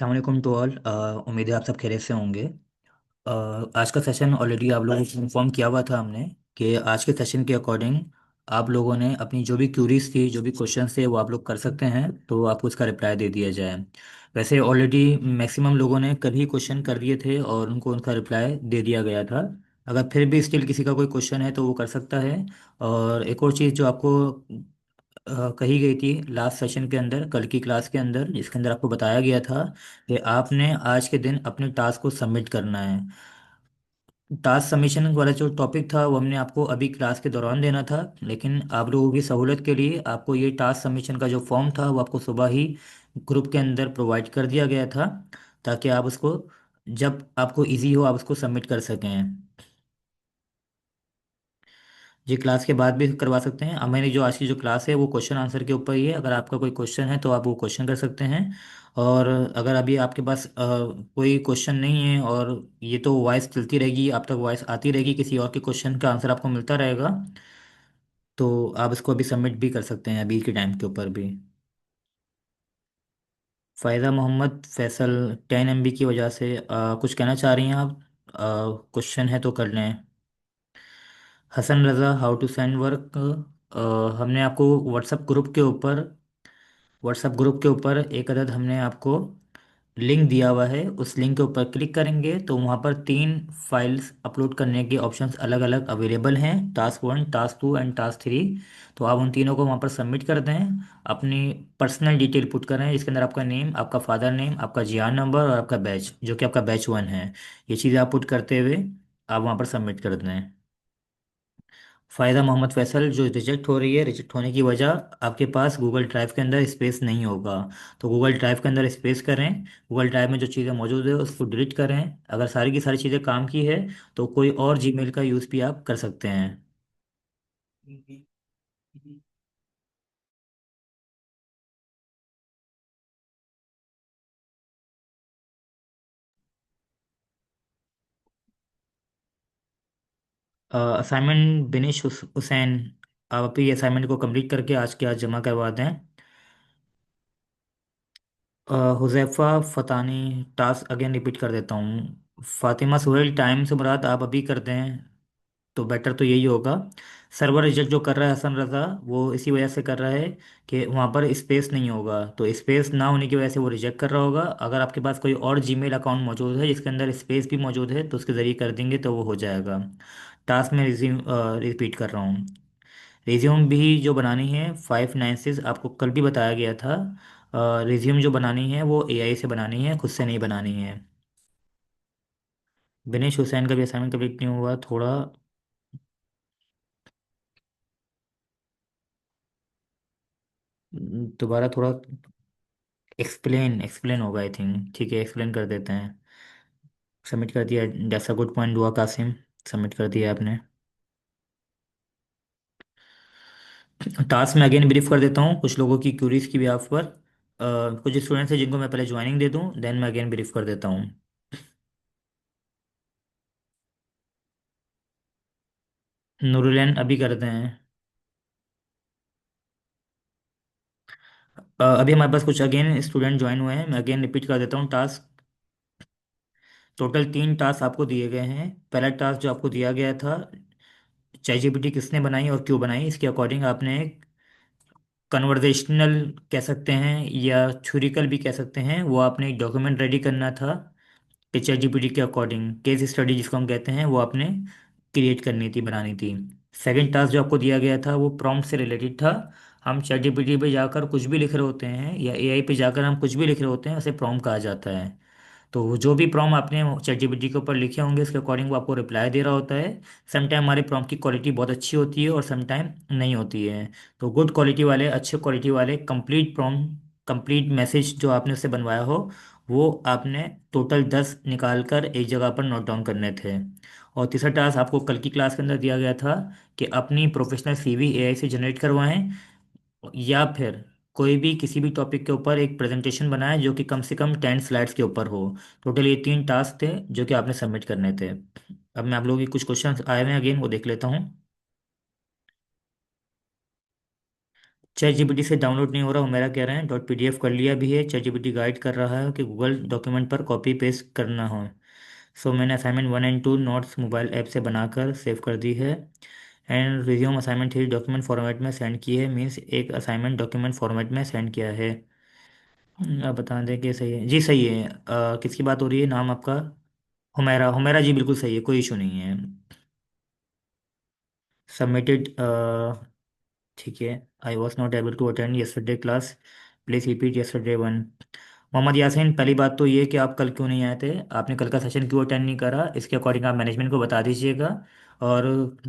अलैक्म to all. उम्मीद है आप सब खैरियत से होंगे। आज का सेशन ऑलरेडी आप लोगों को इन्फॉर्म किया हुआ था हमने कि आज के सेशन के अकॉर्डिंग आप लोगों ने अपनी जो भी क्यूरीज थी, जो भी क्वेश्चन थे, वो आप लोग कर सकते हैं, तो आपको उसका रिप्लाई दे दिया जाए। वैसे ऑलरेडी मैक्सिमम लोगों ने कल ही क्वेश्चन कर दिए थे और उनको उनका रिप्लाई दे दिया गया था। अगर फिर भी स्टिल किसी का कोई क्वेश्चन है तो वो कर सकता है। और एक और चीज़ जो आपको कही गई थी लास्ट सेशन के अंदर, कल की क्लास के अंदर, जिसके अंदर आपको बताया गया था कि आपने आज के दिन अपने टास्क को सबमिट करना है। टास्क सबमिशन वाला जो टॉपिक था वो हमने आपको अभी क्लास के दौरान देना था, लेकिन आप लोगों की सहूलत के लिए आपको ये टास्क सबमिशन का जो फॉर्म था वो आपको सुबह ही ग्रुप के अंदर प्रोवाइड कर दिया गया था, ताकि आप उसको जब आपको इजी हो आप उसको सबमिट कर सकें। जी, क्लास के बाद भी करवा सकते हैं। अब मेरी जो आज की जो क्लास है वो क्वेश्चन आंसर के ऊपर ही है। अगर आपका कोई क्वेश्चन है तो आप वो क्वेश्चन कर सकते हैं। और अगर अभी आपके पास कोई क्वेश्चन नहीं है और ये तो वॉइस चलती रहेगी, आप तक वॉइस आती रहेगी, किसी और के क्वेश्चन का आंसर आपको मिलता रहेगा, तो आप इसको अभी सबमिट भी कर सकते हैं अभी के टाइम के ऊपर भी। फ़ायदा मोहम्मद फैसल 10 MB की वजह से कुछ कहना चाह रही हैं आप? क्वेश्चन है तो कर लें। हसन रज़ा, हाउ टू सेंड वर्क। हमने आपको व्हाट्सएप ग्रुप के ऊपर एक अदद हमने आपको लिंक दिया हुआ है। उस लिंक के ऊपर क्लिक करेंगे तो वहाँ पर 3 फाइल्स अपलोड करने के ऑप्शंस अलग अलग अवेलेबल हैं, टास्क 1, टास्क 2 एंड टास्क 3। तो आप उन तीनों को वहाँ पर सबमिट कर दें। अपनी पर्सनल डिटेल पुट करें, इसके अंदर आपका नेम, आपका फादर नेम, आपका जीआर नंबर और आपका बैच, जो कि आपका बैच 1 है। ये चीज़ें आप पुट करते हुए आप वहाँ पर सबमिट कर दें। फ़ायदा मोहम्मद फैसल जो रिजेक्ट हो रही है, रिजेक्ट होने की वजह आपके पास गूगल ड्राइव के अंदर स्पेस नहीं होगा। तो गूगल ड्राइव के अंदर स्पेस करें, गूगल ड्राइव में जो चीज़ें मौजूद है उसको डिलीट करें। अगर सारी की सारी चीज़ें काम की है तो कोई और जीमेल का यूज़ भी आप कर सकते हैं। असाइनमेंट बिनिश हुसैन, आप अपनी असाइनमेंट को कंप्लीट करके आज के आज जमा करवा दें। हुज़ैफ़ा फ़तानी, टास्क अगेन रिपीट कर देता हूँ। फ़ातिमा सुहेल, टाइम से मुराद आप अभी कर दें तो बेटर तो यही होगा। सर्वर रिजेक्ट जो कर रहा है हसन रज़ा, वो इसी वजह से कर रहा है कि वहाँ पर स्पेस नहीं होगा, तो स्पेस ना होने की वजह से वो रिजेक्ट कर रहा होगा। अगर आपके पास कोई और जीमेल अकाउंट मौजूद है जिसके अंदर स्पेस भी मौजूद है तो उसके ज़रिए कर देंगे तो वो हो जाएगा। टास्क में रिज्यूम रिपीट कर रहा हूँ। रिज्यूम भी जो बनानी है 596, आपको कल भी बताया गया था। रिज्यूम जो बनानी है वो एआई से बनानी है, खुद से नहीं बनानी है। बिनेश हुसैन का भी असाइनमेंट कंप्लीट नहीं हुआ थोड़ा। दोबारा थोड़ा एक्सप्लेन एक्सप्लेन होगा आई थिंक, ठीक है एक्सप्लेन कर देते हैं। सबमिट कर दिया, जैसा गुड पॉइंट हुआ कासिम, सबमिट कर दिया आपने। टास्क में अगेन ब्रीफ कर देता हूँ कुछ लोगों की क्यूरीज की भी आप पर। कुछ स्टूडेंट्स हैं जिनको मैं पहले ज्वाइनिंग दे दूँ, देन मैं अगेन ब्रीफ कर देता हूँ। नूरुलैन अभी करते हैं। अभी हमारे पास कुछ अगेन स्टूडेंट ज्वाइन हुए हैं, मैं अगेन रिपीट कर देता हूँ टास्क। टोटल 3 टास्क आपको दिए गए हैं। पहला टास्क जो आपको दिया गया था, चैट जीपीटी किसने बनाई और क्यों बनाई, इसके अकॉर्डिंग आपने कन्वर्जेशनल कह सकते हैं या थ्योरिकल भी कह सकते हैं, वो आपने एक डॉक्यूमेंट रेडी करना था कि चैट जीपीटी के अकॉर्डिंग केस स्टडी जिसको हम कहते हैं वो आपने क्रिएट करनी थी, बनानी थी। सेकंड टास्क जो आपको दिया गया था वो प्रॉम्प्ट से रिलेटेड था। हम चैट जीपीटी पे जाकर कुछ भी लिख रहे होते हैं या एआई पे जाकर हम कुछ भी लिख रहे होते हैं, उसे प्रॉम्प्ट कहा जाता है। तो वो जो भी प्रॉम्प्ट आपने चैट जीपीटी के ऊपर लिखे होंगे उसके अकॉर्डिंग वो आपको रिप्लाई दे रहा होता है। समटाइम हमारे प्रॉम्प्ट की क्वालिटी बहुत अच्छी होती है और समटाइम नहीं होती है। तो गुड क्वालिटी वाले, अच्छे क्वालिटी वाले कंप्लीट प्रॉम्प्ट, कंप्लीट मैसेज जो आपने उससे बनवाया हो, वो आपने टोटल 10 निकाल कर एक जगह पर नोट डाउन करने थे। और तीसरा टास्क आपको कल की क्लास के अंदर दिया गया था कि अपनी प्रोफेशनल सीवी एआई से जनरेट करवाएं, या फिर कोई भी किसी भी टॉपिक के ऊपर एक प्रेजेंटेशन बनाए जो कि कम से कम 10 स्लाइड्स के ऊपर हो। टोटल ये 3 टास्क थे जो कि आपने सबमिट करने थे। अब मैं आप लोगों की कुछ क्वेश्चंस आए हुए हैं अगेन वो देख लेता हूँ। चैट जीपीटी से डाउनलोड नहीं हो रहा, मेरा कह रहे हैं डॉट पीडीएफ कर लिया भी है। चैट जीपीटी गाइड कर रहा है कि गूगल डॉक्यूमेंट पर कॉपी पेस्ट करना हो। सो मैंने assignment 1 and 2 notes mobile app से बनाकर सेव कर दी है। And resume assignment 3 document format में सेंड की है, मीन्स एक असाइनमेंट डॉक्यूमेंट फॉर्मेट में सेंड किया है। आप बता दें कि सही है जी, सही है। किसकी बात हो रही है, नाम आपका? हुमैरा, हुमैरा जी बिल्कुल सही है, कोई इशू नहीं है। सबमिटेड। ठीक है। I was not able to attend yesterday class, please repeat yesterday one. Mohammad Yasin, पहली बात तो ये कि आप कल क्यों नहीं आए थे, आपने कल का सेशन क्यों अटेंड नहीं करा, इसके अकॉर्डिंग आप मैनेजमेंट को बता दीजिएगा। और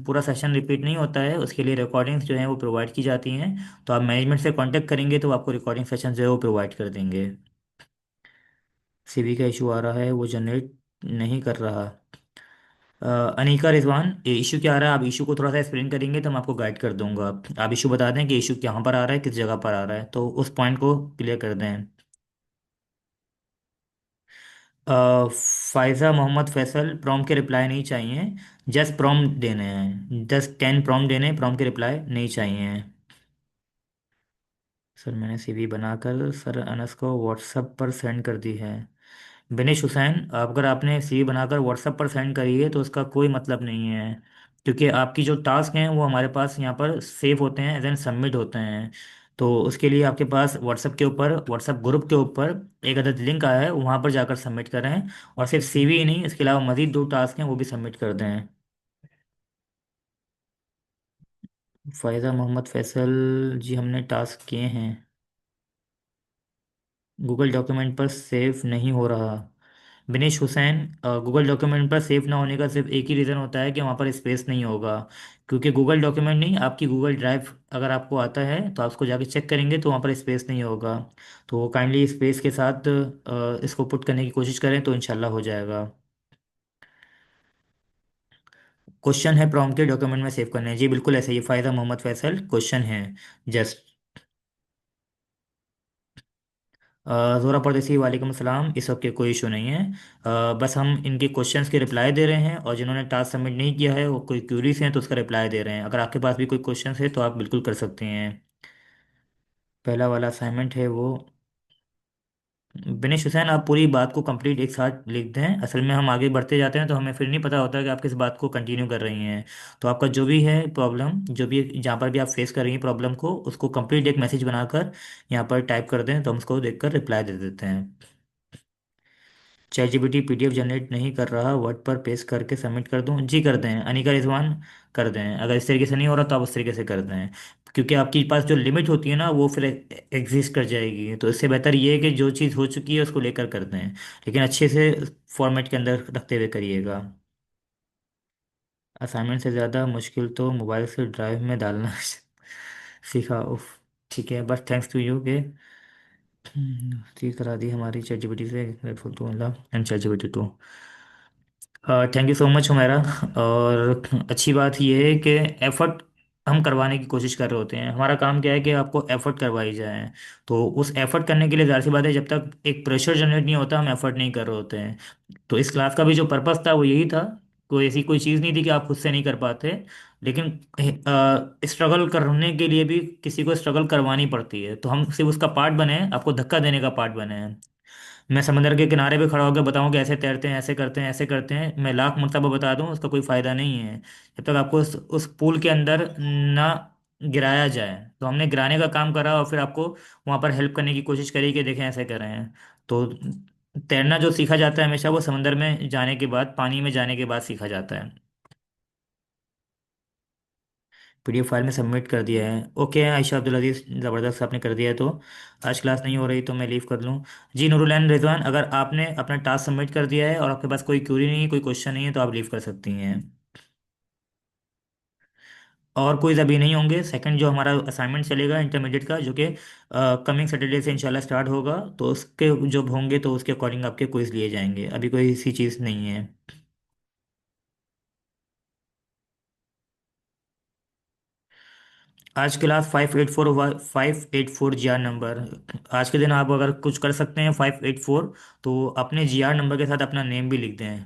पूरा सेशन रिपीट नहीं होता है, उसके लिए रिकॉर्डिंग्स जो हैं वो प्रोवाइड की जाती हैं। तो आप मैनेजमेंट से कांटेक्ट करेंगे तो आपको रिकॉर्डिंग सेशन जो है वो प्रोवाइड कर देंगे। सीवी का इशू आ रहा है, वो जनरेट नहीं कर रहा। अनीका रिजवान, ये इशू क्या आ रहा है, आप इशू को थोड़ा सा एक्सप्लेन करेंगे तो मैं आपको गाइड कर दूंगा। आप इशू बता दें कि इशू कहाँ पर आ रहा है, किस जगह पर आ रहा है, तो उस पॉइंट को क्लियर कर दें। फायज़ा मोहम्मद फैसल, प्रॉम के रिप्लाई नहीं चाहिए, जस्ट प्रॉम देने हैं, जस्ट 10 प्रॉम देने, प्रॉम के रिप्लाई नहीं चाहिए। सर मैंने सीवी बनाकर सर अनस को व्हाट्सएप पर सेंड कर दी है। बिनेश हुसैन, अगर आपने सीवी बनाकर व्हाट्सएप पर सेंड करी है तो उसका कोई मतलब नहीं है, क्योंकि आपकी जो टास्क हैं वो हमारे पास यहाँ पर सेव होते हैं एज एन सबमिट होते हैं। तो उसके लिए आपके पास व्हाट्सएप के ऊपर, व्हाट्सएप ग्रुप के ऊपर एक अदद लिंक आया है, वहाँ पर जाकर सबमिट करें। और सिर्फ सीवी ही नहीं, इसके अलावा मज़ीद 2 टास्क हैं वो भी सबमिट कर दें। फ़ायज़ा मोहम्मद फैसल जी, हमने टास्क किए हैं। गूगल डॉक्यूमेंट पर सेव नहीं हो रहा। बिनेश हुसैन, गूगल डॉक्यूमेंट पर सेव ना होने का सिर्फ एक ही रीज़न होता है कि वहाँ पर स्पेस नहीं होगा। क्योंकि गूगल डॉक्यूमेंट नहीं, आपकी गूगल ड्राइव अगर आपको आता है तो आप उसको जाके चेक करेंगे तो वहाँ पर स्पेस नहीं होगा। तो काइंडली स्पेस के साथ इसको पुट करने की कोशिश करें तो इंशाल्लाह हो जाएगा। क्वेश्चन है प्रॉम्प्ट के डॉक्यूमेंट में सेव करने हैं जी, बिल्कुल ऐसे ही फ़ायदा मोहम्मद फैसल क्वेश्चन है। जस्ट। ज़ोरा परदेसी, वालेकुम सलाम, इस वक्त के कोई इशू नहीं है। बस हम इनके क्वेश्चंस के रिप्लाई दे रहे हैं, और जिन्होंने टास्क सबमिट नहीं किया है वो कोई क्यूरीज हैं तो उसका रिप्लाई दे रहे हैं। अगर आपके पास भी कोई क्वेश्चंस है तो आप बिल्कुल कर सकते हैं। पहला वाला असाइनमेंट है वो। बिनेश हुसैन, आप पूरी बात को कंप्लीट एक साथ लिख दें, असल में हम आगे बढ़ते जाते हैं तो हमें फिर नहीं पता होता कि आप किस बात को कंटिन्यू कर रही हैं। तो आपका जो भी है प्रॉब्लम, जो भी जहाँ पर भी आप फेस कर रही हैं प्रॉब्लम को, उसको कंप्लीट एक मैसेज बनाकर यहाँ पर टाइप कर दें तो हम उसको देखकर रिप्लाई दे देते हैं। चैट जीपीटी पीडीएफ जनरेट नहीं कर रहा, वर्ड पर पेस्ट करके सबमिट कर दूं जी, कर दें। अनिका रिजवान, कर दें। अगर इस तरीके से नहीं हो रहा तो आप उस तरीके से कर दें, क्योंकि आपके पास जो लिमिट होती है ना वो फिर एग्जिस्ट कर जाएगी। तो इससे बेहतर ये है कि जो चीज़ हो चुकी है उसको लेकर कर दें, लेकिन अच्छे से फॉर्मेट के अंदर रखते हुए करिएगा। असाइनमेंट से ज़्यादा मुश्किल तो मोबाइल से ड्राइव में डालना सीखा, उफ। ठीक है, बस थैंक्स टू यू के ठीक करा दी हमारी चैट जीपीटी से, grateful to Allah and chat GPT too. Thank you so much Humaira. और अच्छी बात यह है कि एफर्ट हम करवाने की कोशिश कर रहे होते हैं, हमारा काम क्या है कि आपको एफर्ट करवाई जाए। तो उस एफर्ट करने के लिए जाहिर सी बात है, जब तक एक प्रेशर जनरेट नहीं होता हम एफर्ट नहीं कर रहे होते हैं। तो इस क्लास का भी जो पर्पस था वो यही था, कोई ऐसी कोई चीज़ नहीं थी कि आप खुद से नहीं कर पाते, लेकिन स्ट्रगल करने के लिए भी किसी को स्ट्रगल करवानी पड़ती है, तो हम सिर्फ उसका पार्ट बने हैं, आपको धक्का देने का पार्ट बने हैं। मैं समंदर के किनारे पे खड़ा होकर बताऊं कि ऐसे तैरते हैं, ऐसे करते हैं, ऐसे करते हैं, मैं लाख मरतबा बता दूं उसका कोई फ़ायदा नहीं है, जब तक आपको उस पूल के अंदर ना गिराया जाए। तो हमने गिराने का काम करा और फिर आपको वहां पर हेल्प करने की कोशिश करी कि देखें ऐसे कर रहे हैं। तो तैरना जो सीखा जाता है हमेशा वो समंदर में जाने के बाद, पानी में जाने के बाद सीखा जाता है। पीडीएफ फाइल में सबमिट कर दिया है, ओके आयशा अब्दुल अजीज, ज़बरदस्त, आपने कर दिया है तो आज क्लास नहीं हो रही तो मैं लीव कर लूँ। जी नूरुलैन रिजवान, अगर आपने अपना टास्क सबमिट कर दिया है और आपके पास कोई क्यूरी नहीं है, कोई क्वेश्चन नहीं है, तो आप लीव कर सकती हैं। और कोई अभी नहीं होंगे। सेकंड जो हमारा असाइनमेंट चलेगा इंटरमीडिएट का, जो कि कमिंग सैटरडे से इंशाल्लाह स्टार्ट होगा, तो उसके जब होंगे तो उसके अकॉर्डिंग आपके क्विज लिए जाएंगे, अभी कोई ऐसी चीज़ नहीं है। आज क्लास 584, 584 जी आर नंबर। आज के दिन आप अगर कुछ कर सकते हैं 584, तो अपने जी आर नंबर के साथ अपना नेम भी लिख दें।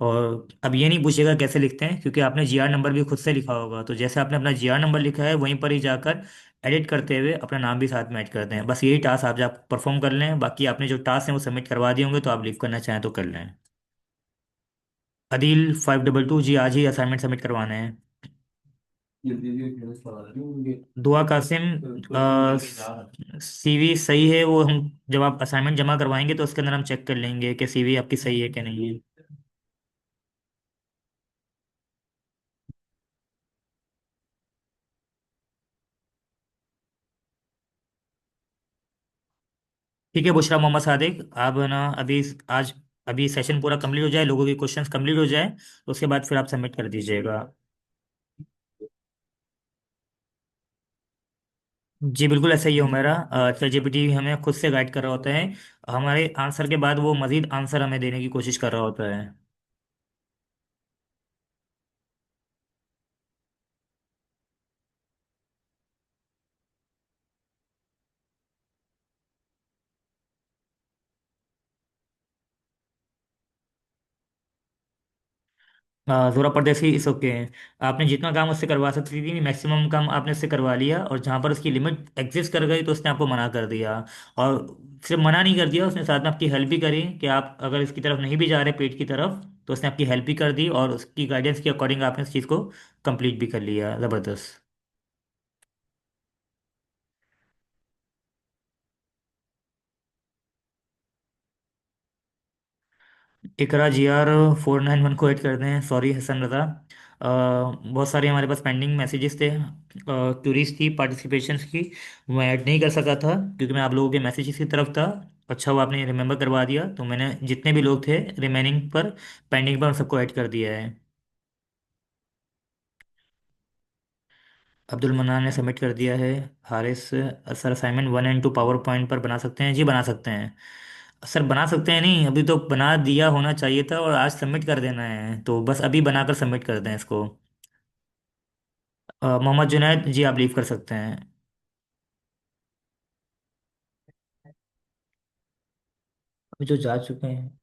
और अब ये नहीं पूछेगा कैसे लिखते हैं, क्योंकि आपने जीआर नंबर भी खुद से लिखा होगा, तो जैसे आपने अपना जीआर नंबर लिखा है वहीं पर ही जाकर एडिट करते हुए अपना नाम भी साथ में ऐड करते हैं। बस यही टास्क आप जब परफॉर्म कर लें, बाकी आपने जो टास्क हैं वो सबमिट करवा दिए होंगे, तो आप लीव करना चाहें तो कर लें। अदील 522 जी, आज ही असाइनमेंट सबमिट करवाना है। दुआ कासिम, सीवी सही है वो, हम जब आप असाइनमेंट जमा करवाएंगे तो उसके अंदर हम चेक कर लेंगे कि सीवी आपकी सही है कि नहीं है। ठीक है बुशरा मोहम्मद सादिक, आप है ना अभी, आज अभी सेशन पूरा कंप्लीट हो जाए, लोगों के क्वेश्चंस कंप्लीट हो जाए, तो उसके बाद फिर आप सबमिट कर दीजिएगा। जी बिल्कुल ऐसा ही हो मेरा, चैट जीपीटी हमें खुद से गाइड कर रहा होता है, हमारे आंसर के बाद वो मजीद आंसर हमें देने की कोशिश कर रहा होता है। ज़ोरा परदेसी इस ओके हैं, आपने जितना काम उससे करवा सकती थी मैक्सिमम काम आपने उससे करवा लिया, और जहाँ पर उसकी लिमिट एग्जिस्ट कर गई तो उसने आपको मना कर दिया। और सिर्फ मना नहीं कर दिया, उसने साथ में आपकी हेल्प भी करी कि आप अगर इसकी तरफ नहीं भी जा रहे पेट की तरफ, तो उसने आपकी हेल्प भी कर दी, और उसकी गाइडेंस के अकॉर्डिंग आपने इस चीज़ को कंप्लीट भी कर लिया। ज़बरदस्त। इकरा GR 491 को ऐड कर दें, सॉरी हसन रज़ा। बहुत सारे हमारे पास पेंडिंग मैसेजेस थे, क्यूरीज थी पार्टिसिपेशंस की, मैं ऐड नहीं कर सका था क्योंकि मैं आप लोगों के मैसेजेस की तरफ था। अच्छा वो आपने रिमेंबर करवा दिया, तो मैंने जितने भी लोग थे रिमेनिंग पर, पेंडिंग पर, उन सबको ऐड कर दिया है। अब्दुल मन्नान ने सबमिट कर दिया है। Haris, sir assignment 1 and 2 power point पर बना सकते हैं? जी बना सकते हैं सर, बना सकते हैं, नहीं अभी तो बना दिया होना चाहिए था, और आज सबमिट कर देना है, तो बस अभी बनाकर सबमिट कर दें इसको। मोहम्मद जुनैद जी, आप लीव कर सकते हैं। अभी जो जा चुके हैं।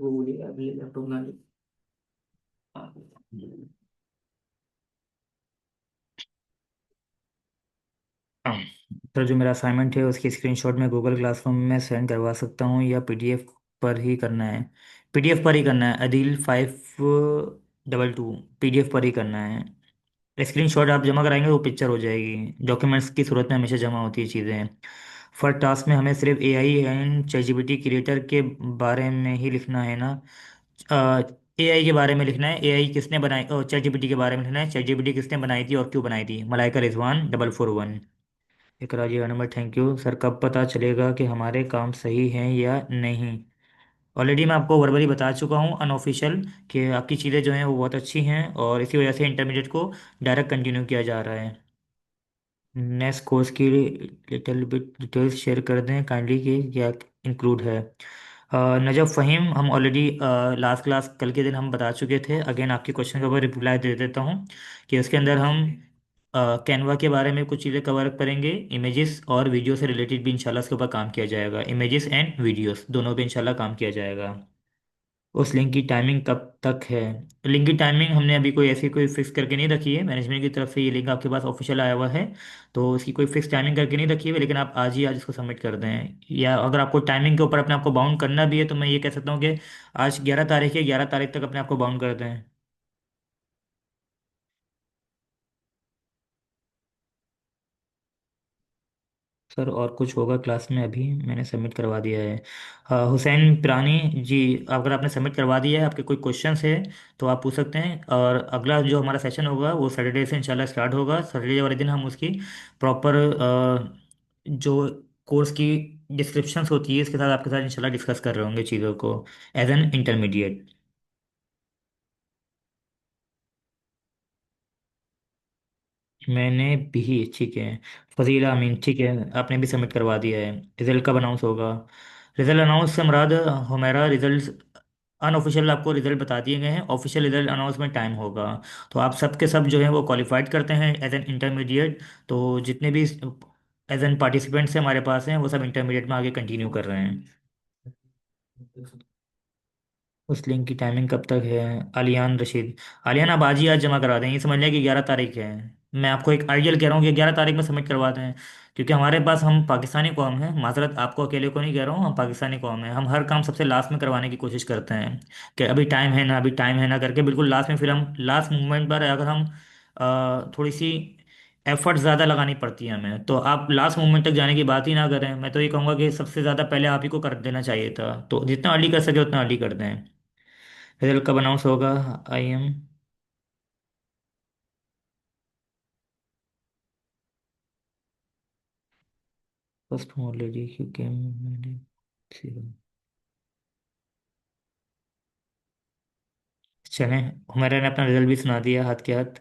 वो बोलिए अभी लैपटॉप ना। तो जो मेरा असाइनमेंट है उसकी स्क्रीनशॉट मैं गूगल क्लासरूम में सेंड करवा सकता हूँ, या पीडीएफ पर ही करना है? पीडीएफ पर ही करना है अदील 522, पीडीएफ पर ही करना है। स्क्रीनशॉट आप जमा कराएंगे वो पिक्चर हो जाएगी, डॉक्यूमेंट्स की सूरत में हमेशा जमा होती है चीज़ें। फर्स्ट टास्क में हमें सिर्फ AI and chat GPT creator के बारे में ही लिखना है ना? एआई के बारे में लिखना है, एआई किसने बनाई, चैट जीपीटी के बारे में लिखना है, चैट जीपीटी किसने बनाई थी और क्यों बनाई थी, मलाइका रिजवान 441। इकरा जी नंबर, थैंक यू सर। कब पता चलेगा कि हमारे काम सही हैं या नहीं? ऑलरेडी मैं आपको वर्बली बता चुका हूँ अनऑफिशियल, कि आपकी चीज़ें जो हैं वो बहुत अच्छी हैं और इसी वजह से इंटरमीडिएट को डायरेक्ट कंटिन्यू किया जा रहा है। नेक्स्ट कोर्स की लिटिल बिट डिटेल्स शेयर कर दें काइंडली, कि क्या इंक्लूड है। नजब फ़हीम, हम ऑलरेडी लास्ट क्लास कल के दिन हम बता चुके थे। अगेन आपके क्वेश्चन का ऊपर रिप्लाई दे देता हूँ, कि उसके अंदर हम कैनवा के बारे में कुछ चीज़ें कवर करेंगे, इमेजेस और वीडियो से रिलेटेड भी इंशाल्लाह इसके ऊपर काम किया जाएगा, इमेजेस एंड वीडियोस दोनों पे इंशाल्लाह काम किया जाएगा। उस लिंक की टाइमिंग कब तक है? लिंक की टाइमिंग हमने अभी कोई ऐसी कोई फिक्स करके नहीं रखी है, मैनेजमेंट की तरफ से ये लिंक आपके पास ऑफिशियल आया हुआ है, तो उसकी कोई फिक्स टाइमिंग करके नहीं रखी है, लेकिन आप आज ही आज इसको सबमिट कर दें। या अगर आपको टाइमिंग के ऊपर अपने आप को बाउंड करना भी है, तो मैं ये कह सकता हूँ कि आज 11 तारीख है, 11 तारीख तक अपने आप को बाउंड कर दें। सर और कुछ होगा क्लास में? अभी मैंने सबमिट करवा दिया है। हुसैन पिरानी जी, अगर आपने सबमिट करवा दिया है, आपके कोई क्वेश्चंस है तो आप पूछ सकते हैं। और अगला जो हमारा सेशन होगा वो सैटरडे से इंशाल्लाह स्टार्ट होगा। सैटरडे वाले दिन हम उसकी प्रॉपर जो कोर्स की डिस्क्रिप्शंस होती है इसके साथ आपके साथ इंशाल्लाह डिस्कस कर रहे होंगे चीज़ों को एज एन इंटरमीडिएट। मैंने भी, ठीक है। फजीला अमीन, ठीक है, आपने भी सबमिट करवा दिया है। रिजल्ट कब अनाउंस होगा? रिजल्ट अनाउंस से मुराद हमारा रिजल्ट अनऑफिशियल आपको रिजल्ट बता दिए गए हैं, ऑफिशियल रिजल्ट अनाउंसमेंट टाइम होगा। तो आप सब के सब जो है वो क्वालिफाइड करते हैं एज एन इंटरमीडिएट। तो जितने भी एज एन पार्टिसिपेंट्स हमारे पास हैं वो सब इंटरमीडिएट में आगे कंटिन्यू कर रहे हैं। उस लिंक की टाइमिंग कब तक है? आलियान रशीद, आलियान आप आज ही आज जमा करा दें, ये समझ लें कि 11 तारीख है। मैं आपको एक आइडियल कह रहा हूँ कि 11 तारीख में सबमिट करवा दें, क्योंकि हमारे पास, हम पाकिस्तानी कौम हैं, माजरत आपको अकेले को नहीं कह रहा हूँ, हम पाकिस्तानी कौम हैं, हम हर काम सबसे लास्ट में करवाने की कोशिश करते हैं, कि अभी टाइम है ना, अभी टाइम है ना करके बिल्कुल लास्ट में, फिर हम लास्ट मोमेंट पर अगर हम थोड़ी सी एफर्ट ज़्यादा लगानी पड़ती है हमें, तो आप लास्ट मोमेंट तक जाने की बात ही ना करें। मैं तो ये कहूँगा कि सबसे ज़्यादा पहले आप ही को कर देना चाहिए था, तो जितना अर्ली कर सके उतना अर्ली कर दें। रिजल्ट कब अनाउंस होगा? आई एम फर्स्ट ऑलरेडी, क्योंकि मैंने चलें, हमारे ने अपना रिजल्ट भी सुना दिया हाथ के हाथ।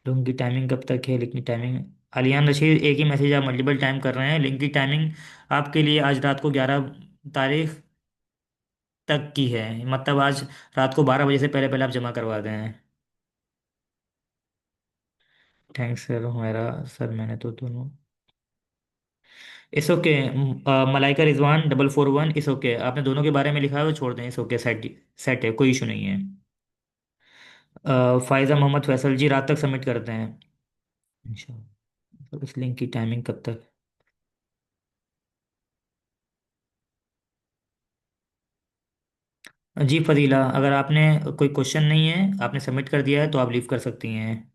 लिंक की टाइमिंग कब तक है? लिंक की टाइमिंग, अलियान रशीद, एक ही मैसेज आप मल्टीपल टाइम कर रहे हैं। लिंक की टाइमिंग आपके लिए आज रात को 11 तारीख तक की है, मतलब आज रात को 12 बजे से पहले पहले आप जमा करवा दें। थैंक्स सर, हमारा सर मैंने तो दोनों, इस ओके। मलाइका रिजवान 441, इस ओके, आपने दोनों के बारे में लिखा है वो छोड़ दें, इस ओके, सेट सेट है, कोई इशू नहीं है। फायजा मोहम्मद फैसल जी, रात तक सबमिट करते हैं इंशाल्लाह। तो इस लिंक की टाइमिंग कब तक? जी फजीला, अगर आपने कोई क्वेश्चन नहीं है, आपने सबमिट कर दिया है, तो आप लीव कर सकती हैं।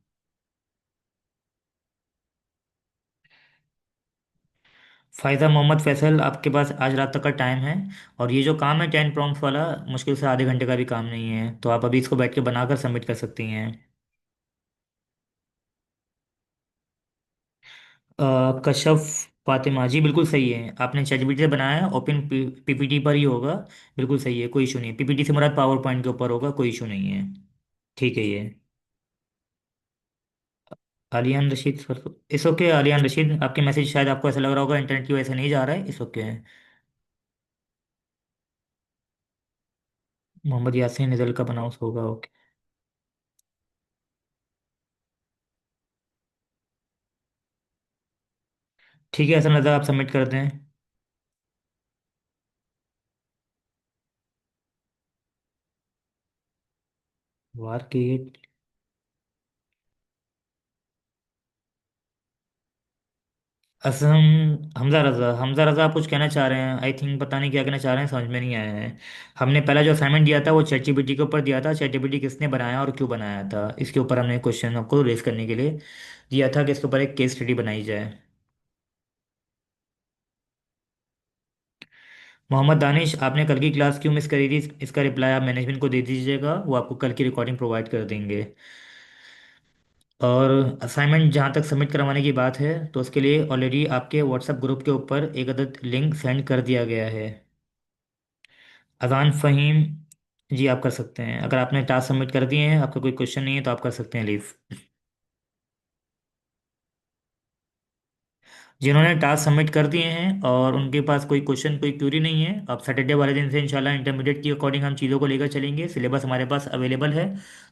फायजा मोहम्मद फैसल, आपके पास आज रात तक का टाइम है। और ये जो काम है 10 प्रॉम्प्ट्स वाला, मुश्किल से आधे घंटे का भी काम नहीं है, तो आप अभी इसको बैठ के बनाकर सबमिट कर सकती हैं। कशफ फातिमा जी, बिल्कुल सही है, आपने ChatGPT से बनाया है, ओपन पीपीटी पर ही होगा। बिल्कुल सही है, कोई इशू नहीं है, पीपीटी से मुराद पावर पॉइंट के ऊपर होगा, कोई इशू नहीं है। ठीक है ये। आलियान रशीद सर, इस ओके। आलियान रशीद, आपके मैसेज शायद आपको ऐसा लग रहा होगा इंटरनेट की वजह से नहीं जा रहा है, इस ओके। मोहम्मद यासीन, रिजल्ट कब अनाउंस होगा? ओके, ठीक है, ऐसा नज़र आप सबमिट कर दें। वार क्रिएट, असम, हमजा रजा आप कुछ कहना चाह रहे हैं, आई थिंक, पता नहीं क्या कहना चाह रहे हैं, समझ में नहीं आया है। हमने पहला जो असाइनमेंट दिया था वो ChatGPT के ऊपर दिया था, ChatGPT किसने बनाया और क्यों बनाया था, इसके ऊपर हमने क्वेश्चन आपको रेस करने के लिए दिया था, कि इसके ऊपर एक केस स्टडी बनाई जाए। मोहम्मद दानिश, आपने कल की क्लास क्यों मिस करी थी? इसका रिप्लाई आप मैनेजमेंट को दे दीजिएगा, वो आपको कल की रिकॉर्डिंग प्रोवाइड कर देंगे। और असाइनमेंट जहाँ तक सबमिट करवाने की बात है, तो उसके लिए ऑलरेडी आपके व्हाट्सएप ग्रुप के ऊपर एक अदद लिंक सेंड कर दिया गया है। अजान फ़हीम, जी आप कर सकते हैं। अगर आपने टास्क सबमिट कर दिए हैं, आपका कोई क्वेश्चन नहीं है, तो आप कर सकते हैं लीव। जिन्होंने टास्क सबमिट कर दिए हैं और उनके पास कोई क्वेश्चन कोई क्यूरी नहीं है, अब सैटरडे वाले दिन से इंशाल्लाह इंटरमीडिएट की अकॉर्डिंग हम चीज़ों को लेकर चलेंगे। सिलेबस हमारे पास अवेलेबल है,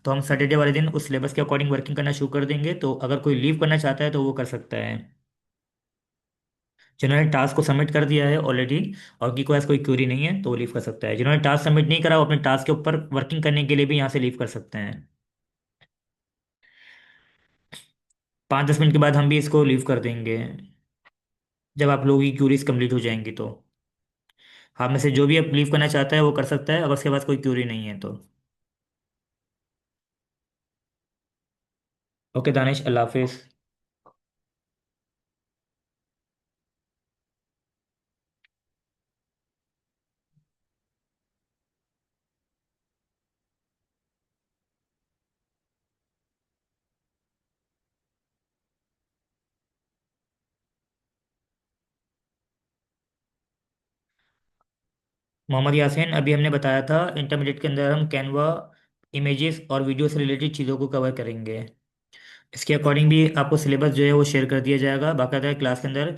तो हम सैटरडे वाले दिन उस सिलेबस के अकॉर्डिंग वर्किंग करना शुरू कर देंगे। तो अगर कोई लीव करना चाहता है तो वो कर सकता है, जिन्होंने टास्क को सबमिट कर दिया है ऑलरेडी और उनकी पास कोई क्यूरी नहीं है तो वो लीव कर सकता है। जिन्होंने टास्क सबमिट नहीं करा वो अपने टास्क के ऊपर वर्किंग करने के लिए भी यहाँ से लीव कर सकते हैं। 5-10 मिनट के बाद हम भी इसको लीव कर देंगे, जब आप लोगों की क्यूरीज कंप्लीट हो जाएंगी तो। आप में से जो भी अब लीव करना चाहता है वो कर सकता है, अगर उसके पास कोई क्यूरी नहीं है तो। ओके दानिश, अल्लाह हाफिज। मोहम्मद यासीन, अभी हमने बताया था इंटरमीडिएट के अंदर हम कैनवा, इमेजेस और वीडियो से रिलेटेड चीज़ों को कवर करेंगे। इसके अकॉर्डिंग भी आपको सिलेबस जो है वो शेयर कर दिया जाएगा बाकायदा क्लास के अंदर।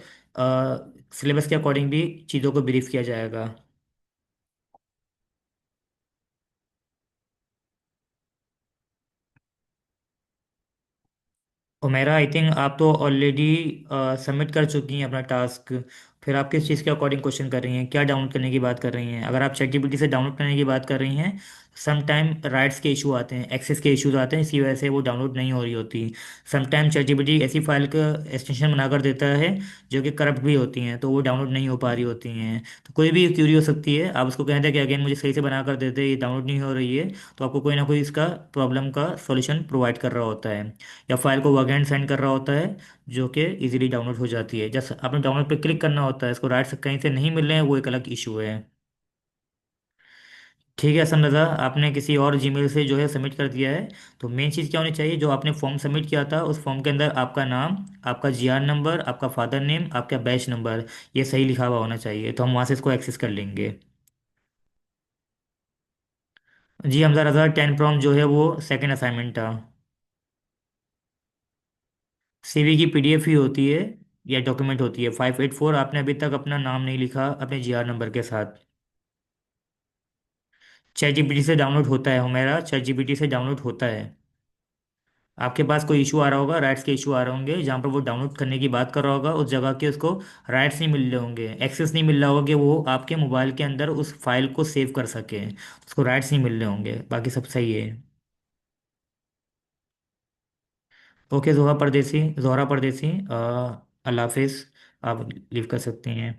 सिलेबस के अकॉर्डिंग भी चीज़ों को ब्रीफ किया जाएगा। उमेरा, आई थिंक आप तो ऑलरेडी सबमिट कर चुकी हैं अपना टास्क। फिर आप किस चीज़ के अकॉर्डिंग क्वेश्चन कर रही हैं, क्या डाउनलोड करने की बात कर रही हैं? अगर आप चैटजीपीटी से डाउनलोड करने की बात कर रही हैं, सम टाइम राइट्स के इशू आते हैं, एक्सेस के इश्यूज आते हैं, इसी वजह से वो डाउनलोड नहीं हो रही होती। सम टाइम चैटजीपीटी ऐसी फाइल का एक्सटेंशन बनाकर देता है जो कि करप्ट भी होती हैं, तो वो डाउनलोड नहीं हो पा रही होती हैं। तो कोई भी क्यूरी हो सकती है, आप उसको कहते हैं कि अगेन मुझे सही से बना कर दे दे, ये डाउनलोड नहीं हो रही है, तो आपको कोई ना कोई इसका प्रॉब्लम का सॉल्यूशन प्रोवाइड कर रहा होता है, या फाइल को वर्क एंड सेंड कर रहा होता है, जो कि इजीली डाउनलोड हो जाती है। जस्ट आपने डाउनलोड पे क्लिक करना होता है, इसको राइट से कहीं से नहीं मिल रहे हैं, वो एक अलग इशू है। ठीक है हसन रज़ा, आपने किसी और जीमेल से जो है सबमिट कर दिया है। तो मेन चीज़ क्या होनी चाहिए, जो आपने फॉर्म सबमिट किया था उस फॉर्म के अंदर आपका नाम, आपका जीआर नंबर, आपका फादर नेम, आपका बैच नंबर, ये सही लिखा हुआ होना चाहिए, तो हम वहाँ से इसको एक्सेस कर लेंगे। जी हमजा रज़ा, 10 प्रॉम जो है वो सेकंड असाइनमेंट था। सीवी की पीडीएफ ही होती है या डॉक्यूमेंट होती है। 584, आपने अभी तक अपना नाम नहीं लिखा अपने जीआर नंबर के साथ। चैट जीपीटी से डाउनलोड होता है हमारा, चैट जीपीटी से डाउनलोड होता है। आपके पास कोई इशू आ रहा होगा, राइट्स के इशू आ रहे होंगे, जहाँ पर वो डाउनलोड करने की बात कर रहा होगा, उस जगह के उसको राइट्स नहीं मिल रहे होंगे, एक्सेस नहीं मिल रहा होगा कि वो आपके मोबाइल के अंदर उस फाइल को सेव कर सके, उसको राइट्स नहीं मिल रहे होंगे, बाकी सब सही है। ओके जोहरा परदेसी, अल्लाह हाफिज़। आप लीव कर सकती हैं।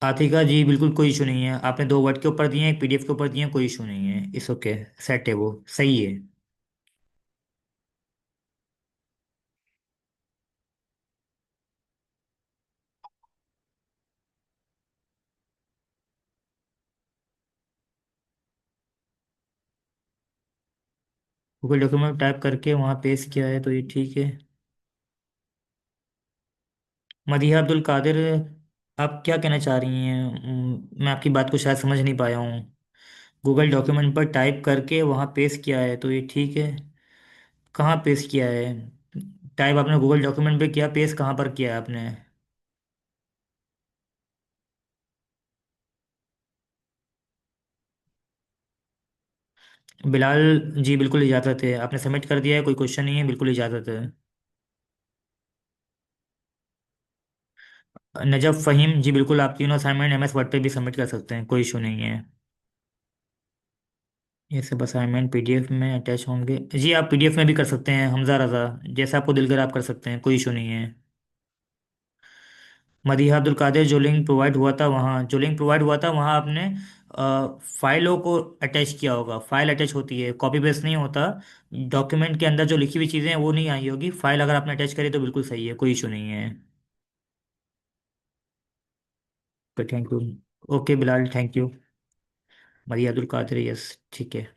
आतिका जी, बिल्कुल कोई इशू नहीं है। आपने 2 वर्ड के ऊपर दिए हैं, एक पीडीएफ के ऊपर दिए हैं, कोई इशू नहीं है, इस ओके, सेट है, वो सही है। गूगल डॉक्यूमेंट टाइप करके वहाँ पेस्ट किया है तो ये ठीक है। मदीहा अब्दुल कादिर, आप क्या कहना चाह रही हैं? मैं आपकी बात को शायद समझ नहीं पाया हूँ। गूगल डॉक्यूमेंट पर टाइप करके वहाँ पेस्ट किया है तो ये ठीक है। कहाँ पेस्ट किया है? टाइप आपने गूगल डॉक्यूमेंट पे किया, पेस्ट कहाँ पर किया है आपने? बिलाल जी, बिल्कुल इजाज़त है, आपने सबमिट कर दिया है, कोई क्वेश्चन नहीं है, बिल्कुल इजाज़त है। नजफ फ़हीम जी, बिल्कुल आप तीनों असाइनमेंट एमएस वर्ड पे भी सबमिट कर सकते हैं, कोई इशू नहीं है। ये सब असाइनमेंट पीडीएफ में अटैच होंगे जी, आप पीडीएफ में भी कर सकते हैं हमजा रज़ा, जैसा आपको दिल करे आप कर सकते हैं, कोई इशू नहीं है। मदीहा अब्दुल कादिर, जो लिंक प्रोवाइड हुआ था वहाँ आपने फाइलों को अटैच किया होगा। फाइल अटैच होती है, कॉपी पेस्ट नहीं होता। डॉक्यूमेंट के अंदर जो लिखी हुई चीज़ें हैं वो नहीं आई होगी, फाइल अगर आपने अटैच करी तो बिल्कुल सही है, कोई इशू नहीं है। Okay thank you. Okay Bilal, thank you. Maria Abdul Qadir, yes ठीक है।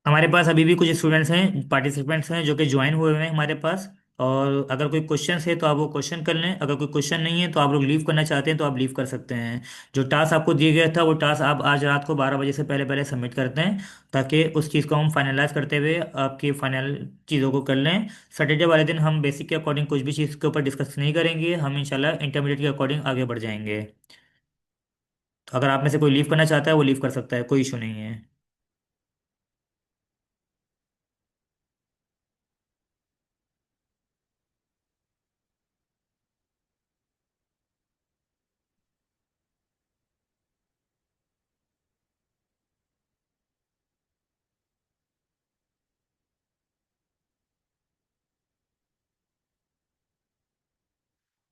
हमारे पास अभी भी कुछ स्टूडेंट्स हैं, पार्टिसिपेंट्स हैं जो कि ज्वाइन हुए हुए हैं हमारे पास। और अगर कोई क्वेश्चन है तो आप वो क्वेश्चन कर लें, अगर कोई क्वेश्चन नहीं है तो आप लोग लीव करना चाहते हैं तो आप लीव कर सकते हैं। जो टास्क आपको दिया गया था वो टास्क आप आज रात को 12 बजे से पहले पहले सबमिट करते हैं, ताकि उस चीज़ को हम फाइनलाइज करते हुए आपकी फाइनल चीज़ों को कर लें। सैटरडे वाले दिन हम बेसिक के अकॉर्डिंग कुछ भी चीज़ के ऊपर डिस्कस नहीं करेंगे, हम इंशाल्लाह इंटरमीडिएट के अकॉर्डिंग आगे बढ़ जाएंगे। तो अगर आप में से कोई लीव करना चाहता है वो लीव कर सकता है, कोई इशू नहीं है।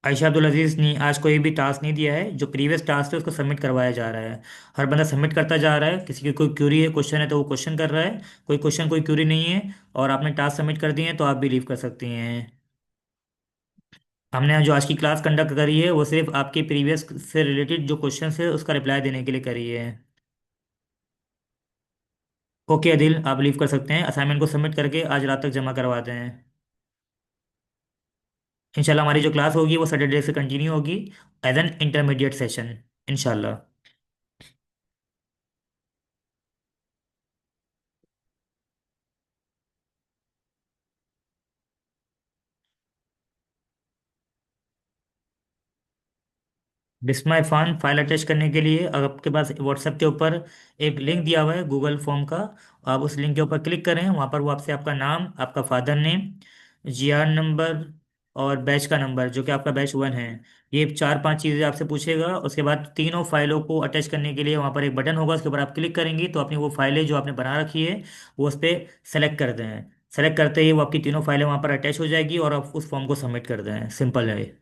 आयशा अब्दुल अजीज ने आज कोई भी टास्क नहीं दिया है, जो प्रीवियस टास्क है उसको सबमिट करवाया जा रहा है। हर बंदा सबमिट करता जा रहा है, किसी की कोई क्यूरी है, क्वेश्चन है तो वो क्वेश्चन कर रहा है। कोई क्वेश्चन कोई क्यूरी नहीं है और आपने टास्क सबमिट कर दिए हैं तो आप भी लीव कर सकती हैं। हमने जो आज की क्लास कंडक्ट करी है वो सिर्फ आपके प्रीवियस से रिलेटेड जो क्वेश्चन है उसका रिप्लाई देने के लिए करी है। ओके अदिल, आप लीव कर सकते हैं, असाइनमेंट को सबमिट करके आज रात तक जमा करवा दें। इंशाल्लाह हमारी जो क्लास होगी वो सैटरडे से कंटिन्यू होगी एज एन इंटरमीडिएट सेशन, इंशाल्लाह। बिस्मा इरफान, फाइल अटैच करने के लिए आपके पास व्हाट्सएप के ऊपर एक लिंक दिया हुआ है गूगल फॉर्म का। आप उस लिंक के ऊपर क्लिक करें, वहाँ पर वो आपसे आपका नाम, आपका फादर नेम, जीआर नंबर और बैच का नंबर जो कि आपका बैच 1 है, ये 4-5 चीज़ें आपसे पूछेगा। उसके बाद तीनों फाइलों को अटैच करने के लिए वहाँ पर एक बटन होगा, उसके ऊपर आप क्लिक करेंगे तो अपनी वो फाइलें जो आपने बना रखी है वो उस पर सेलेक्ट कर दें। सेलेक्ट करते ही वो आपकी तीनों फाइलें वहाँ पर अटैच हो जाएगी और आप उस फॉर्म को सबमिट कर दें, सिंपल है।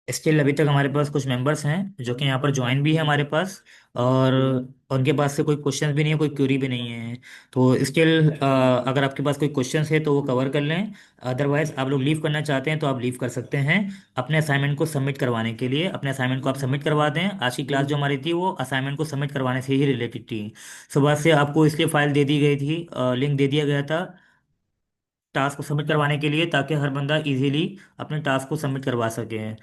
स्टिल अभी तक हमारे पास कुछ मेंबर्स हैं जो कि यहाँ पर ज्वाइन भी है हमारे पास, और उनके पास से कोई क्वेश्चन भी नहीं है, कोई क्यूरी भी नहीं है। तो स्टिल अगर आपके पास कोई क्वेश्चन है तो वो कवर कर लें। अदरवाइज आप लोग लीव करना चाहते हैं तो आप लीव कर सकते हैं। अपने असाइनमेंट को सबमिट करवाने के लिए अपने असाइनमेंट को आप सबमिट करवा दें। आज की क्लास जो हमारी थी वो असाइनमेंट को सबमिट करवाने से ही रिलेटेड थी। सुबह से आपको इसलिए फाइल दे दी गई थी, लिंक दे दिया गया था टास्क को सबमिट करवाने के लिए, ताकि हर बंदा इजीली अपने टास्क को सबमिट करवा सके।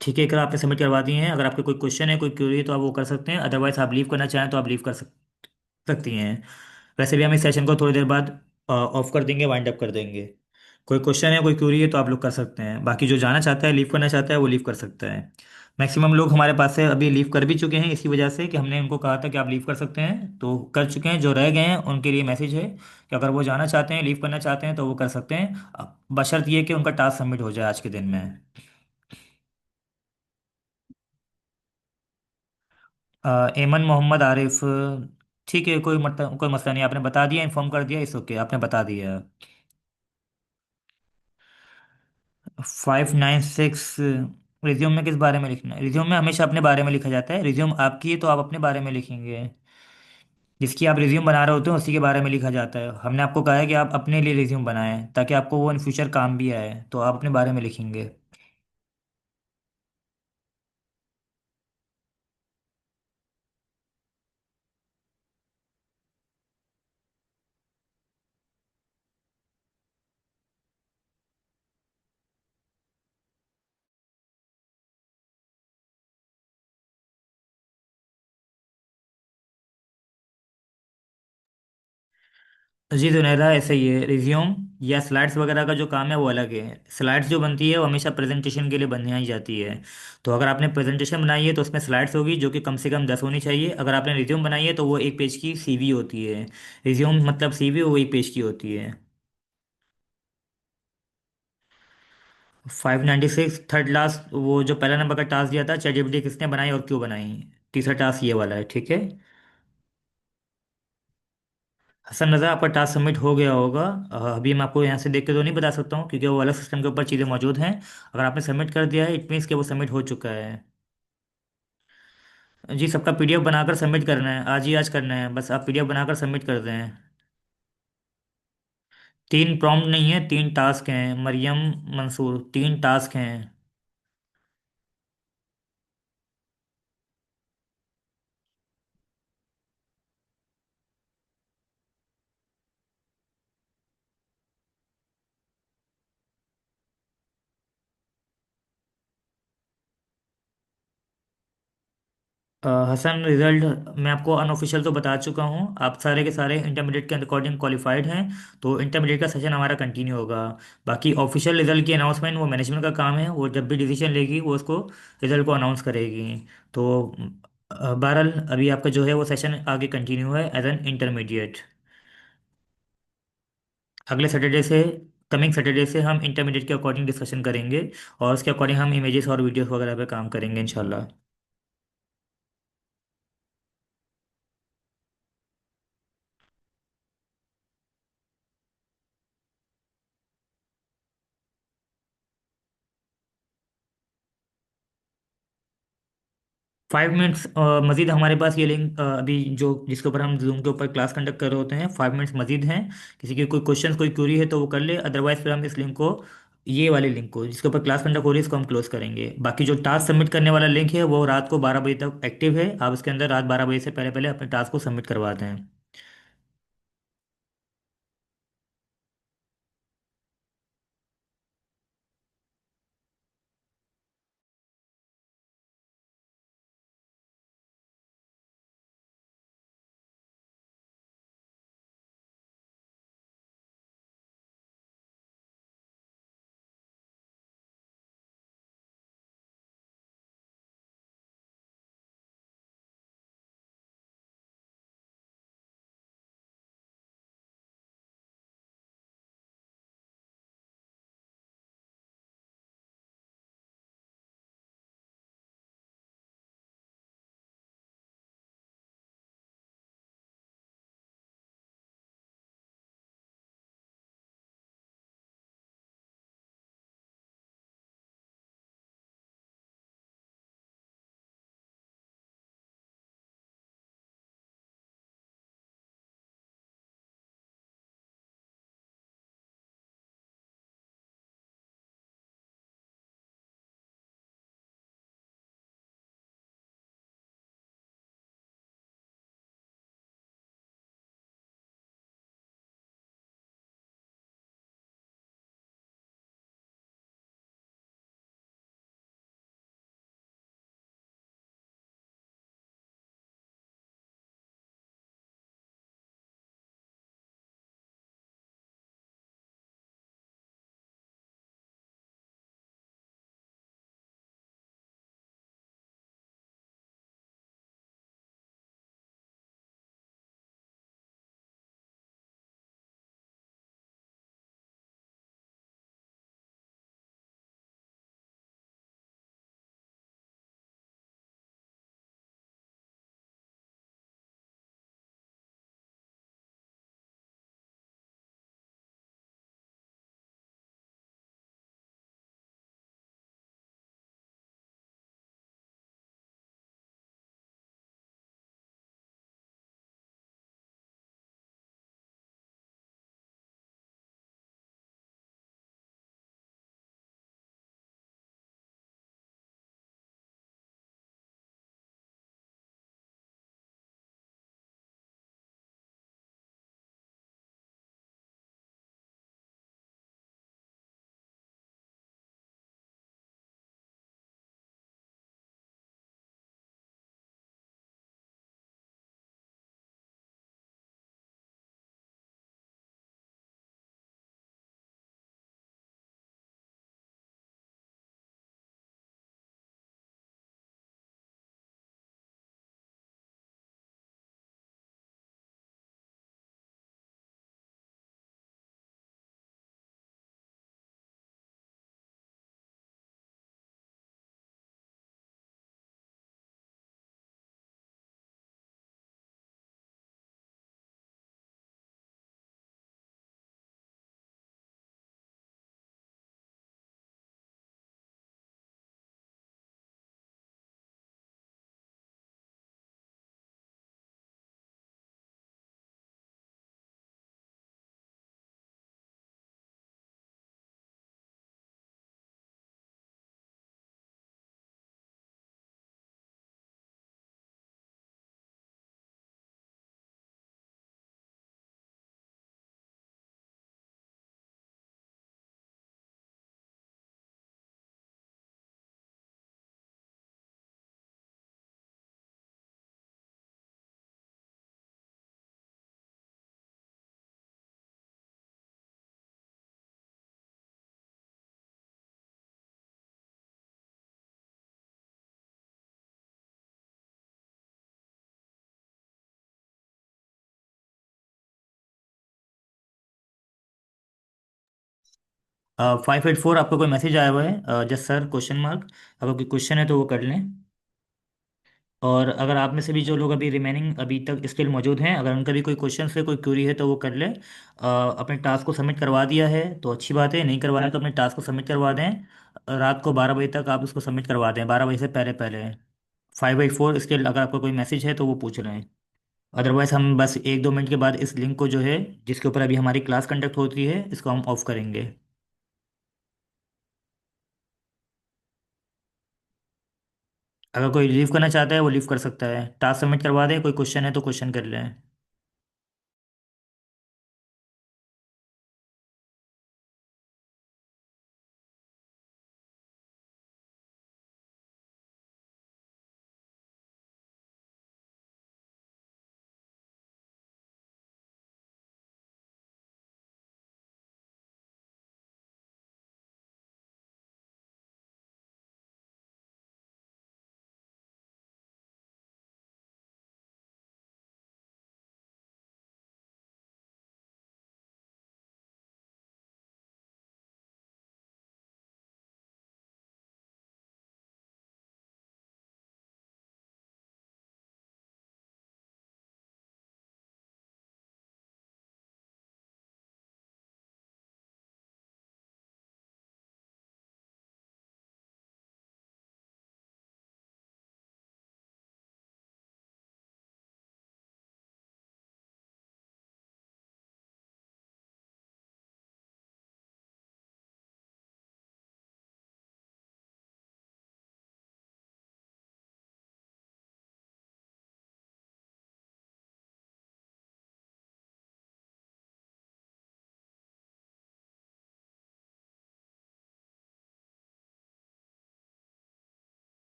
ठीक है, अगर आपने सबमिट करवा दिए हैं, अगर आपके कोई क्वेश्चन है, कोई क्वेरी है, तो आप वो कर सकते हैं। अदरवाइज आप लीव करना चाहें तो आप लीव कर सकती हैं। वैसे भी हम इस सेशन को थोड़ी देर बाद ऑफ कर देंगे, वाइंड अप कर देंगे। कोई क्वेश्चन है, कोई क्वेरी है तो आप लोग कर सकते हैं। बाकी जो जाना चाहता है, लीव करना चाहता है, वो लीव कर सकता है। मैक्सिमम लोग हमारे पास से अभी लीव कर भी चुके हैं, इसी वजह से कि हमने उनको कहा था कि आप लीव कर सकते हैं, तो कर चुके हैं। जो रह गए हैं उनके लिए मैसेज है कि अगर वो जाना चाहते हैं, लीव करना चाहते हैं, तो वो कर सकते हैं, बशर्त ये कि उनका टास्क सबमिट हो जाए आज के दिन में। एमन मोहम्मद आरिफ। ठीक है, कोई मसला नहीं, आपने बता दिया, इन्फॉर्म कर दिया, इस ओके, आपने बता दिया। 596। रिज्यूम में किस बारे में लिखना है? रिज्यूम में हमेशा अपने बारे में लिखा जाता है। रिज्यूम आपकी है तो आप अपने बारे में लिखेंगे। जिसकी आप रिज्यूम बना रहे होते हैं उसी के बारे में लिखा जाता है। हमने आपको कहा है कि आप अपने लिए रिज्यूम बनाएं ताकि आपको वो इन फ्यूचर काम भी आए, तो आप अपने बारे में लिखेंगे। जी जुनैरा, ऐसे ही है। रिज्यूम या स्लाइड्स वगैरह का जो काम है वो अलग है। स्लाइड्स जो बनती है वो हमेशा प्रेजेंटेशन के लिए बनाई जाती है। तो अगर आपने प्रेजेंटेशन बनाई है तो उसमें स्लाइड्स होगी जो कि कम से कम 10 होनी चाहिए। अगर आपने रिज्यूम बनाई है तो वो 1 पेज की सीवी होती है। रिज्यूम मतलब सीवी वो 1 पेज की होती है। 596 थर्ड लास्ट, वो जो पहला नंबर का टास्क दिया था, चैट जीपीटी किसने बनाई और क्यों बनाई। तीसरा टास्क ये वाला है, ठीक है। हसन रज़ा, आपका टास्क सबमिट हो गया होगा। अभी मैं आपको यहाँ से देख के तो नहीं बता सकता हूँ क्योंकि वो अलग सिस्टम के ऊपर चीज़ें मौजूद हैं। अगर आपने सबमिट कर दिया है, इट मीन्स कि वो सबमिट हो चुका है। जी, सबका पीडीएफ बनाकर सबमिट करना है, आज ही आज करना है, बस आप पीडीएफ बनाकर सबमिट कर दें। 3 प्रॉम्प्ट नहीं है, 3 टास्क हैं मरियम मंसूर, 3 टास्क हैं। हसन, रिजल्ट मैं आपको अनऑफिशियल तो बता चुका हूँ। आप सारे के सारे इंटरमीडिएट के अकॉर्डिंग क्वालिफाइड हैं, तो इंटरमीडिएट का सेशन हमारा कंटिन्यू होगा। बाकी ऑफिशियल रिजल्ट की अनाउंसमेंट वो मैनेजमेंट का काम है, वो जब भी डिसीजन लेगी वो उसको रिजल्ट को अनाउंस करेगी। तो बहरहाल अभी आपका जो है वो सेशन आगे कंटिन्यू है एज एन इंटरमीडिएट। अगले सैटरडे से, कमिंग सैटरडे से हम इंटरमीडिएट के अकॉर्डिंग डिस्कशन करेंगे, और उसके अकॉर्डिंग हम इमेजेस और वीडियोस वगैरह पे काम करेंगे इंशाल्लाह। 5 मिनट्स मज़ीद हमारे पास ये लिंक अभी जो जिसके ऊपर हम जूम के ऊपर क्लास कंडक्ट कर रहे होते हैं, 5 मिनट्स मज़ीद हैं। किसी की कोई क्वेश्चन, कोई क्यूरी है तो वो कर ले, अदरवाइज फिर हम इस लिंक को, ये वाले लिंक को जिसके ऊपर क्लास कंडक्ट हो रही है, इसको हम क्लोज करेंगे। बाकी जो टास्क सबमिट करने वाला लिंक है वो रात को 12 बजे तक एक्टिव है। आप उसके अंदर रात 12 बजे से पहले पहले अपने टास्क को सबमिट करवा दें। 584 आपको कोई मैसेज आया हुआ है, जस्ट सर क्वेश्चन मार्क। अगर कोई क्वेश्चन है तो वो कर लें। और अगर आप में से भी जो लोग अभी रिमेनिंग अभी तक स्टिल मौजूद हैं, अगर उनका भी कोई क्वेश्चन है कोई क्यूरी है तो वो कर ले। अपने टास्क को सबमिट करवा दिया है तो अच्छी बात है, नहीं करवाया तो अपने टास्क को सबमिट करवा दें। रात को 12 बजे तक आप उसको सबमिट करवा दें, 12 बजे से पहले पहले। 584 स्टिल अगर आपको कोई मैसेज है तो वो पूछ रहे हैं। अदरवाइज हम बस 1-2 मिनट के बाद इस लिंक को जो है, जिसके ऊपर अभी हमारी क्लास कंडक्ट होती है, इसको हम ऑफ करेंगे। अगर कोई लीव करना चाहता है वो लीव कर सकता है, टास्क सबमिट करवा दे, कोई क्वेश्चन है तो क्वेश्चन कर लें।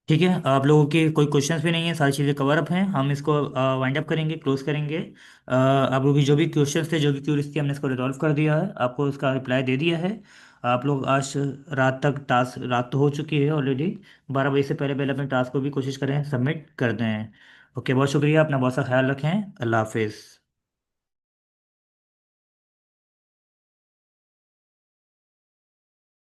ठीक है, आप लोगों के कोई क्वेश्चंस भी नहीं है, सारी चीज़ें कवर अप हैं, हम इसको वाइंड अप करेंगे, क्लोज करेंगे। आप लोग की जो भी क्वेश्चंस थे, जो भी क्यूरीज थी, हमने इसको रिजॉल्व कर दिया है, आपको इसका रिप्लाई दे दिया है। आप लोग आज रात तक टास्क, रात तो हो चुकी है ऑलरेडी, 12 बजे से पहले पहले अपने टास्क को भी कोशिश करें सबमिट कर दें। ओके, बहुत शुक्रिया, अपना बहुत सा ख्याल रखें, अल्लाह हाफिज़।